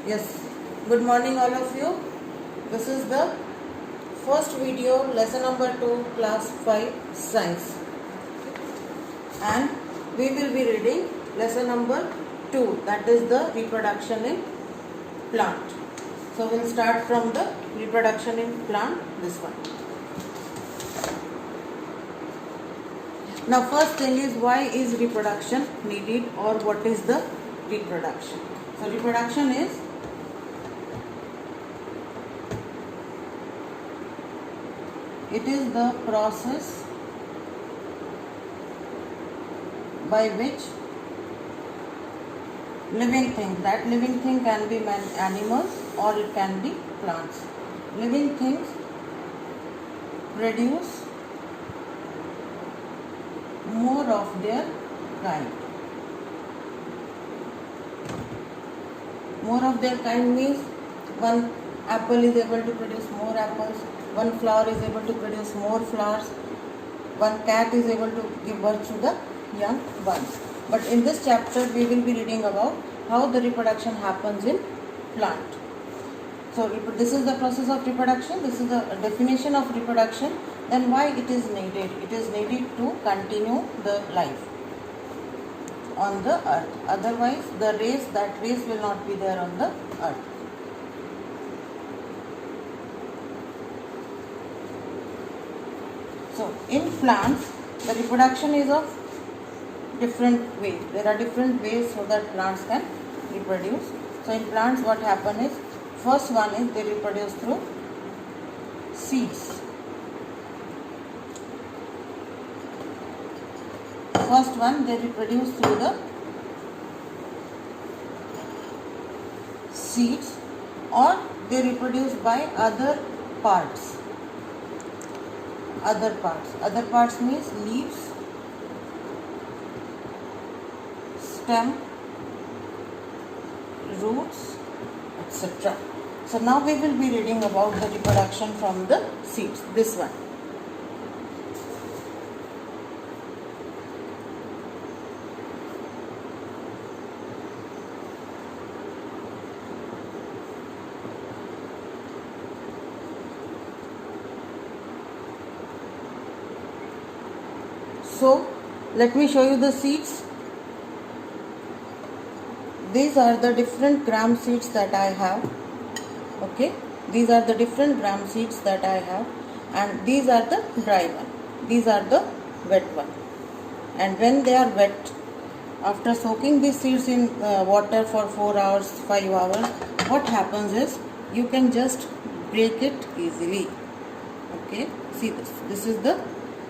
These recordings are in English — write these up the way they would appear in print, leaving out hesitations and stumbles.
Yes, good morning all of you. This is the first video, lesson number 2, class 5 science, and we will be reading lesson number 2, that is the reproduction in plant. So we'll start from the reproduction in plant, this one. Now first thing is, why is reproduction needed, or what is the reproduction? So reproduction is the process by which living thing, that living thing can be animals or it can be plants. Living things produce more of their kind. More of their kind means one apple is able to produce more apples, one flower is able to produce more flowers, one cat is able to give birth to the young ones. But in this chapter we will be reading about how the reproduction happens in plant. So this is the process of reproduction, this is the definition of reproduction. Then why it is needed? It is needed to continue the life on the earth. Otherwise that race will not be there on the earth. So in plants the reproduction is of different ways. There are different ways so that plants can reproduce. So in plants what happens is, first one is they reproduce through seeds. First one, they reproduce through the seeds, or they reproduce by other parts. Other parts means leaves, stem, roots, etc. So now we will be reading about the reproduction from the seeds. This one. So let me show you the seeds. These are the different gram seeds that I have. Okay, these are the different gram seeds that I have, and these are the dry one. These are the wet one. And when they are wet, after soaking these seeds in water for 4 hours, 5 hours, what happens is you can just break it easily. Okay, see this. This is the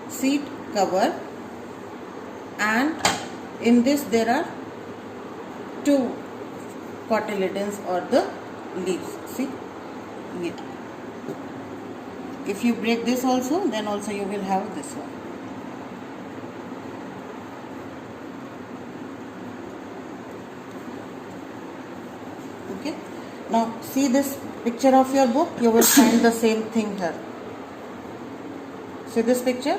seed cover. And in this there are 2 cotyledons or the leaves. See, here. If you break this also, then also you will have this one. Okay. Now see this picture of your book. You will find the same thing here. See this picture?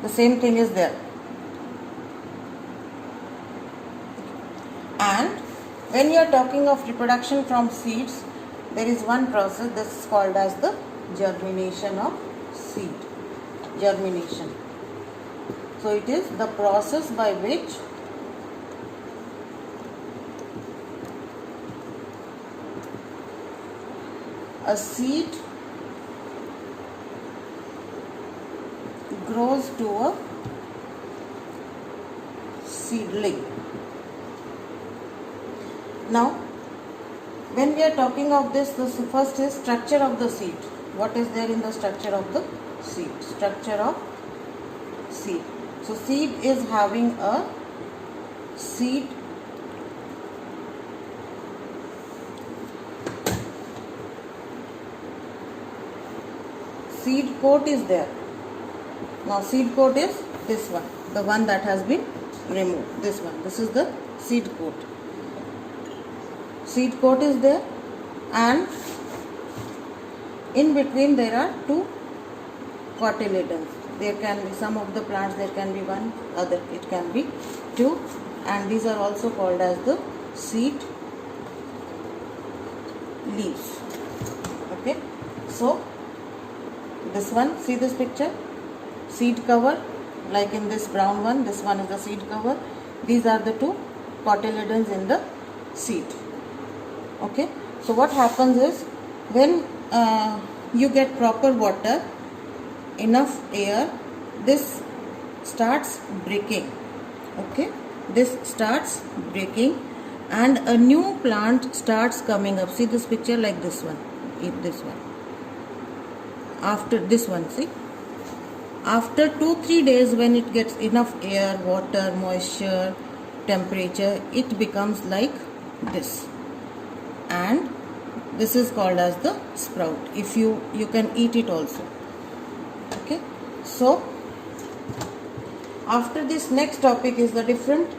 The same thing is there. And when you are talking of reproduction from seeds, there is one process, this is called as the germination of seed. Germination. So it is the process by which a seed grows to a seedling. Now, when we are talking of this, the first is structure of the seed. What is there in the structure of the seed? Structure of seed. So, seed is having a seed coat is there. Now, seed coat is this one, the one that has been removed. This one. This is the seed coat. Seed coat is there, and in between there are 2 cotyledons. There can be some of the plants, there can be one, other it can be 2, and these are also called as the seed leaves. Okay, so this one, see this picture, seed cover, like in this brown one, this one is the seed cover. These are the two cotyledons in the seed. Okay, so what happens is, when you get proper water, enough air, this starts breaking. Okay, this starts breaking and a new plant starts coming up. See this picture, like this one, this one. After this one, see, after 2-3 days, when it gets enough air, water, moisture, temperature, it becomes like this, and this is called as the sprout. If you can eat it also. Okay, so after this, next topic is the different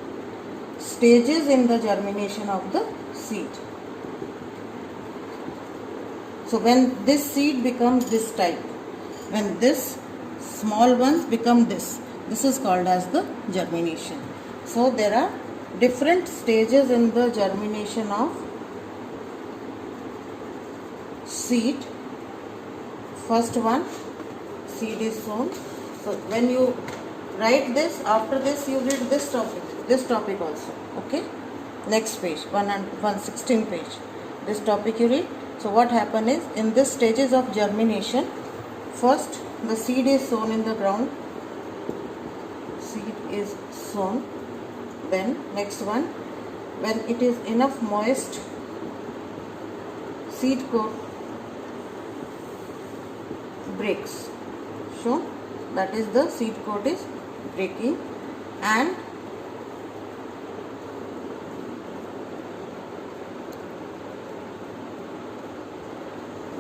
stages in the germination of the seed. So when this seed becomes this type, when this small ones become this is called as the germination. So there are different stages in the germination of seed. First one, seed is sown. So when you write this, after this you read this topic also. Okay, next page, 116 page, this topic you read. So what happen is, in this stages of germination, first the seed is sown in the ground, seed is sown. Then next one, when it is enough moist, seed coat breaks. So that is, the seed coat is breaking, and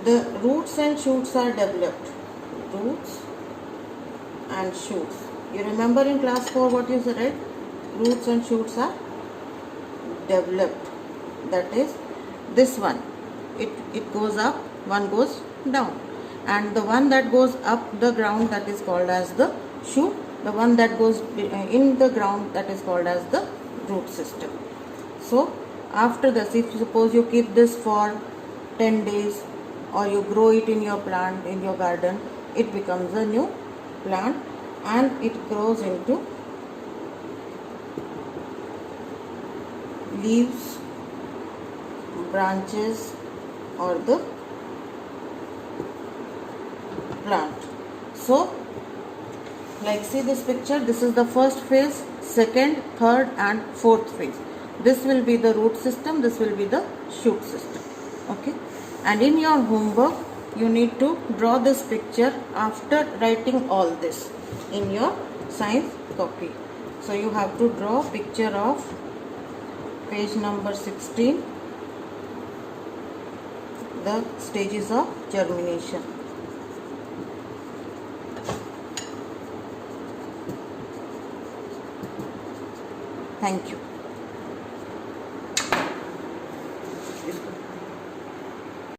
the roots and shoots are developed. Roots and shoots. You remember in class 4 what you said, right? Roots and shoots are developed. That is, this one, it goes up, one goes down, and the one that goes up the ground, that is called as the shoot. The one that goes in the ground, that is called as the root system. So after this, if suppose you keep this for 10 days, or you grow it in your plant, in your garden, it becomes a new plant, and it grows into leaves, branches, or the plant. So like, see this picture, this is the first phase, second, third and fourth phase. This will be the root system, this will be the shoot system. Okay, and in your homework you need to draw this picture after writing all this in your science copy. So you have to draw picture of page number 16, the stages of germination. Thank you.